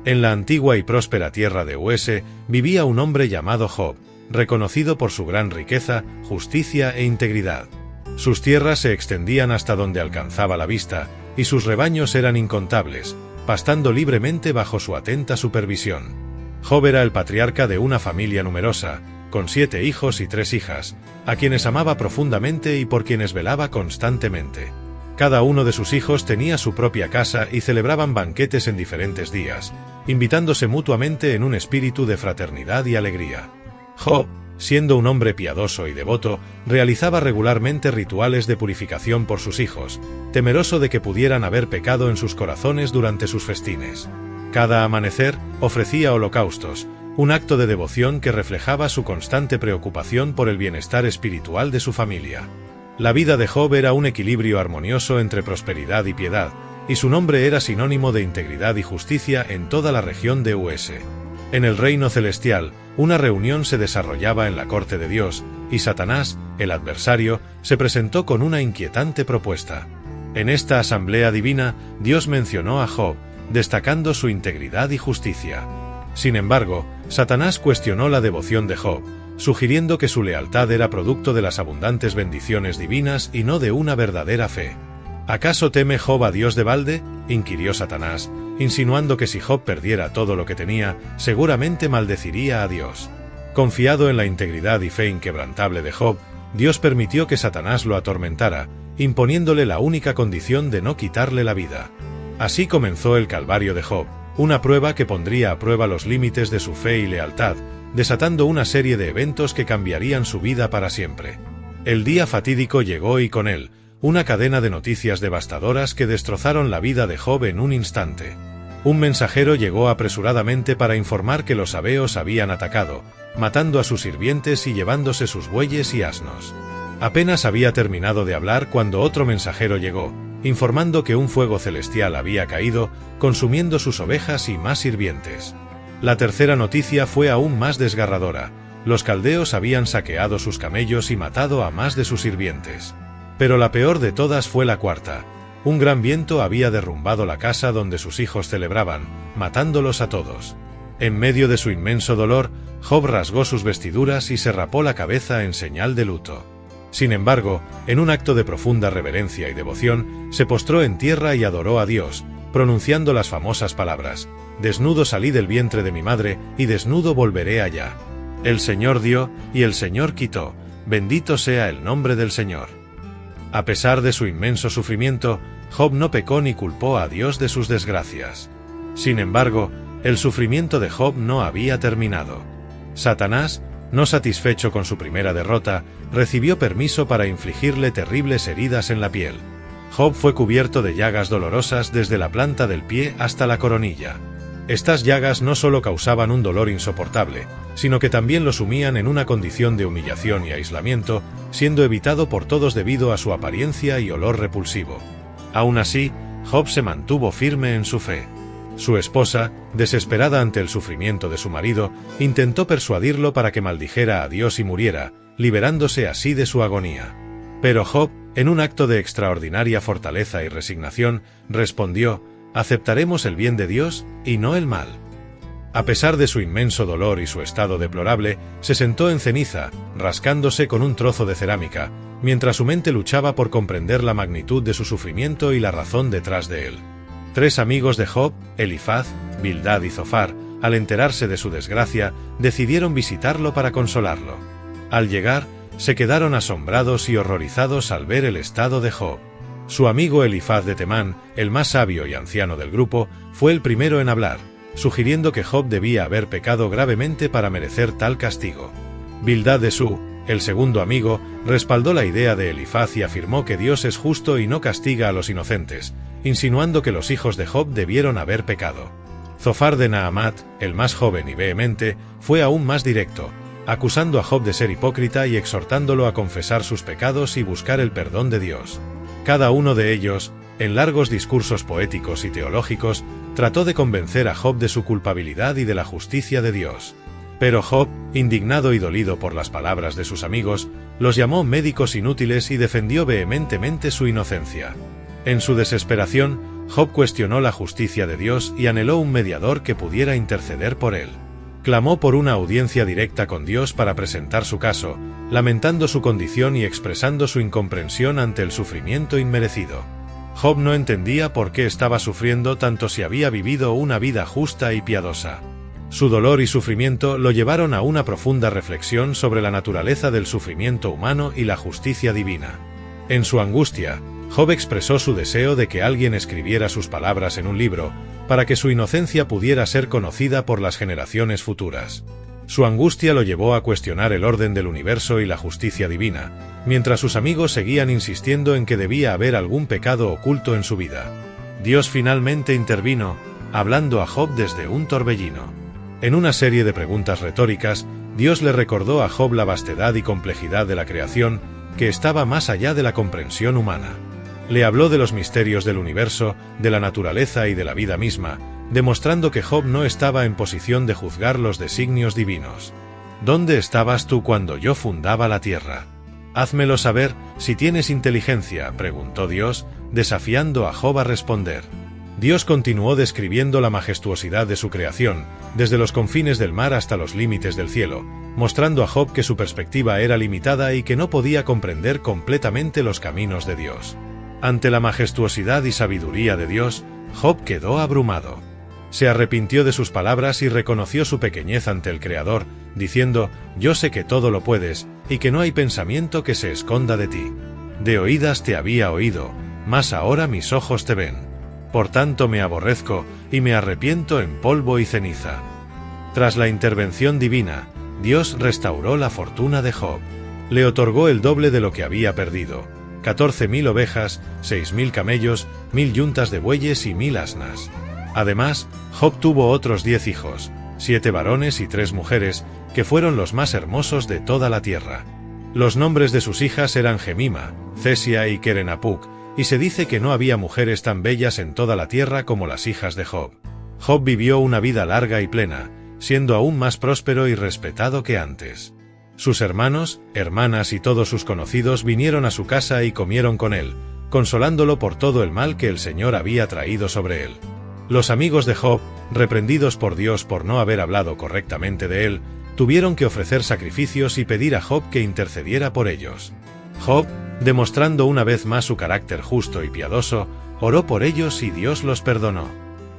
En la antigua y próspera tierra de Uz vivía un hombre llamado Job, reconocido por su gran riqueza, justicia e integridad. Sus tierras se extendían hasta donde alcanzaba la vista, y sus rebaños eran incontables, pastando libremente bajo su atenta supervisión. Job era el patriarca de una familia numerosa, con 7 hijos y 3 hijas, a quienes amaba profundamente y por quienes velaba constantemente. Cada uno de sus hijos tenía su propia casa y celebraban banquetes en diferentes días, invitándose mutuamente en un espíritu de fraternidad y alegría. Job, siendo un hombre piadoso y devoto, realizaba regularmente rituales de purificación por sus hijos, temeroso de que pudieran haber pecado en sus corazones durante sus festines. Cada amanecer, ofrecía holocaustos, un acto de devoción que reflejaba su constante preocupación por el bienestar espiritual de su familia. La vida de Job era un equilibrio armonioso entre prosperidad y piedad, y su nombre era sinónimo de integridad y justicia en toda la región de Uz. En el reino celestial, una reunión se desarrollaba en la corte de Dios, y Satanás, el adversario, se presentó con una inquietante propuesta. En esta asamblea divina, Dios mencionó a Job, destacando su integridad y justicia. Sin embargo, Satanás cuestionó la devoción de Job, sugiriendo que su lealtad era producto de las abundantes bendiciones divinas y no de una verdadera fe. ¿Acaso teme Job a Dios de balde?, inquirió Satanás, insinuando que si Job perdiera todo lo que tenía, seguramente maldeciría a Dios. Confiado en la integridad y fe inquebrantable de Job, Dios permitió que Satanás lo atormentara, imponiéndole la única condición de no quitarle la vida. Así comenzó el calvario de Job, una prueba que pondría a prueba los límites de su fe y lealtad, desatando una serie de eventos que cambiarían su vida para siempre. El día fatídico llegó y con él, una cadena de noticias devastadoras que destrozaron la vida de Job en un instante. Un mensajero llegó apresuradamente para informar que los sabeos habían atacado, matando a sus sirvientes y llevándose sus bueyes y asnos. Apenas había terminado de hablar cuando otro mensajero llegó, informando que un fuego celestial había caído, consumiendo sus ovejas y más sirvientes. La tercera noticia fue aún más desgarradora: los caldeos habían saqueado sus camellos y matado a más de sus sirvientes. Pero la peor de todas fue la cuarta: un gran viento había derrumbado la casa donde sus hijos celebraban, matándolos a todos. En medio de su inmenso dolor, Job rasgó sus vestiduras y se rapó la cabeza en señal de luto. Sin embargo, en un acto de profunda reverencia y devoción, se postró en tierra y adoró a Dios, pronunciando las famosas palabras: «Desnudo salí del vientre de mi madre, y desnudo volveré allá. El Señor dio, y el Señor quitó, bendito sea el nombre del Señor». A pesar de su inmenso sufrimiento, Job no pecó ni culpó a Dios de sus desgracias. Sin embargo, el sufrimiento de Job no había terminado. Satanás, no satisfecho con su primera derrota, recibió permiso para infligirle terribles heridas en la piel. Job fue cubierto de llagas dolorosas desde la planta del pie hasta la coronilla. Estas llagas no solo causaban un dolor insoportable, sino que también lo sumían en una condición de humillación y aislamiento, siendo evitado por todos debido a su apariencia y olor repulsivo. Aún así, Job se mantuvo firme en su fe. Su esposa, desesperada ante el sufrimiento de su marido, intentó persuadirlo para que maldijera a Dios y muriera, liberándose así de su agonía. Pero Job, en un acto de extraordinaria fortaleza y resignación, respondió: «Aceptaremos el bien de Dios, y no el mal». A pesar de su inmenso dolor y su estado deplorable, se sentó en ceniza, rascándose con un trozo de cerámica, mientras su mente luchaba por comprender la magnitud de su sufrimiento y la razón detrás de él. 3 amigos de Job, Elifaz, Bildad y Zofar, al enterarse de su desgracia, decidieron visitarlo para consolarlo. Al llegar, se quedaron asombrados y horrorizados al ver el estado de Job. Su amigo Elifaz de Temán, el más sabio y anciano del grupo, fue el primero en hablar, sugiriendo que Job debía haber pecado gravemente para merecer tal castigo. Bildad de Sú, el segundo amigo, respaldó la idea de Elifaz y afirmó que Dios es justo y no castiga a los inocentes, insinuando que los hijos de Job debieron haber pecado. Zofar de Naamat, el más joven y vehemente, fue aún más directo, acusando a Job de ser hipócrita y exhortándolo a confesar sus pecados y buscar el perdón de Dios. Cada uno de ellos, en largos discursos poéticos y teológicos, trató de convencer a Job de su culpabilidad y de la justicia de Dios. Pero Job, indignado y dolido por las palabras de sus amigos, los llamó médicos inútiles y defendió vehementemente su inocencia. En su desesperación, Job cuestionó la justicia de Dios y anheló un mediador que pudiera interceder por él. Clamó por una audiencia directa con Dios para presentar su caso, lamentando su condición y expresando su incomprensión ante el sufrimiento inmerecido. Job no entendía por qué estaba sufriendo tanto si había vivido una vida justa y piadosa. Su dolor y sufrimiento lo llevaron a una profunda reflexión sobre la naturaleza del sufrimiento humano y la justicia divina. En su angustia, Job expresó su deseo de que alguien escribiera sus palabras en un libro, para que su inocencia pudiera ser conocida por las generaciones futuras. Su angustia lo llevó a cuestionar el orden del universo y la justicia divina, mientras sus amigos seguían insistiendo en que debía haber algún pecado oculto en su vida. Dios finalmente intervino, hablando a Job desde un torbellino. En una serie de preguntas retóricas, Dios le recordó a Job la vastedad y complejidad de la creación, que estaba más allá de la comprensión humana. Le habló de los misterios del universo, de la naturaleza y de la vida misma, demostrando que Job no estaba en posición de juzgar los designios divinos. ¿Dónde estabas tú cuando yo fundaba la tierra? Házmelo saber, si tienes inteligencia, preguntó Dios, desafiando a Job a responder. Dios continuó describiendo la majestuosidad de su creación, desde los confines del mar hasta los límites del cielo, mostrando a Job que su perspectiva era limitada y que no podía comprender completamente los caminos de Dios. Ante la majestuosidad y sabiduría de Dios, Job quedó abrumado. Se arrepintió de sus palabras y reconoció su pequeñez ante el Creador, diciendo: «Yo sé que todo lo puedes, y que no hay pensamiento que se esconda de ti. De oídas te había oído, mas ahora mis ojos te ven. Por tanto me aborrezco, y me arrepiento en polvo y ceniza». Tras la intervención divina, Dios restauró la fortuna de Job. Le otorgó el doble de lo que había perdido: 14.000 ovejas, 6.000 camellos, 1.000 yuntas de bueyes y 1.000 asnas. Además, Job tuvo otros 10 hijos, 7 varones y 3 mujeres, que fueron los más hermosos de toda la tierra. Los nombres de sus hijas eran Gemima, Cesia y Kerenapuc, y se dice que no había mujeres tan bellas en toda la tierra como las hijas de Job. Job vivió una vida larga y plena, siendo aún más próspero y respetado que antes. Sus hermanos, hermanas y todos sus conocidos vinieron a su casa y comieron con él, consolándolo por todo el mal que el Señor había traído sobre él. Los amigos de Job, reprendidos por Dios por no haber hablado correctamente de él, tuvieron que ofrecer sacrificios y pedir a Job que intercediera por ellos. Job, demostrando una vez más su carácter justo y piadoso, oró por ellos y Dios los perdonó.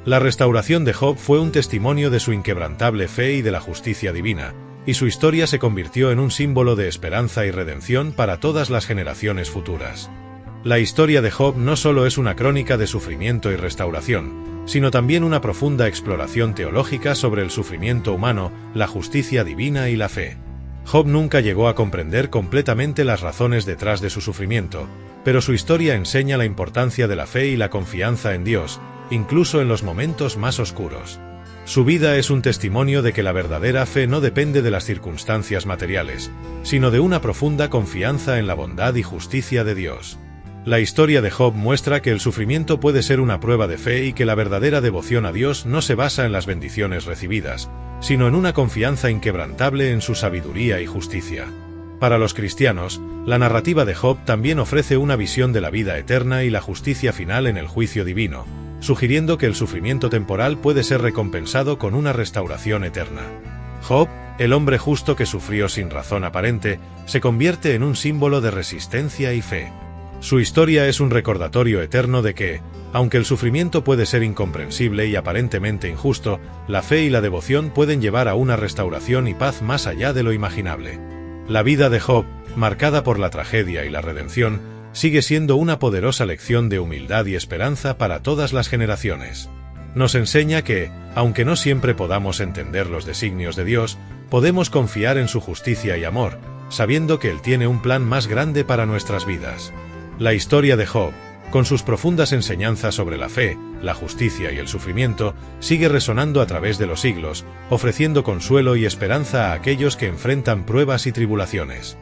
La restauración de Job fue un testimonio de su inquebrantable fe y de la justicia divina, y su historia se convirtió en un símbolo de esperanza y redención para todas las generaciones futuras. La historia de Job no solo es una crónica de sufrimiento y restauración, sino también una profunda exploración teológica sobre el sufrimiento humano, la justicia divina y la fe. Job nunca llegó a comprender completamente las razones detrás de su sufrimiento, pero su historia enseña la importancia de la fe y la confianza en Dios, incluso en los momentos más oscuros. Su vida es un testimonio de que la verdadera fe no depende de las circunstancias materiales, sino de una profunda confianza en la bondad y justicia de Dios. La historia de Job muestra que el sufrimiento puede ser una prueba de fe y que la verdadera devoción a Dios no se basa en las bendiciones recibidas, sino en una confianza inquebrantable en su sabiduría y justicia. Para los cristianos, la narrativa de Job también ofrece una visión de la vida eterna y la justicia final en el juicio divino, sugiriendo que el sufrimiento temporal puede ser recompensado con una restauración eterna. Job, el hombre justo que sufrió sin razón aparente, se convierte en un símbolo de resistencia y fe. Su historia es un recordatorio eterno de que, aunque el sufrimiento puede ser incomprensible y aparentemente injusto, la fe y la devoción pueden llevar a una restauración y paz más allá de lo imaginable. La vida de Job, marcada por la tragedia y la redención, sigue siendo una poderosa lección de humildad y esperanza para todas las generaciones. Nos enseña que, aunque no siempre podamos entender los designios de Dios, podemos confiar en su justicia y amor, sabiendo que Él tiene un plan más grande para nuestras vidas. La historia de Job, con sus profundas enseñanzas sobre la fe, la justicia y el sufrimiento, sigue resonando a través de los siglos, ofreciendo consuelo y esperanza a aquellos que enfrentan pruebas y tribulaciones.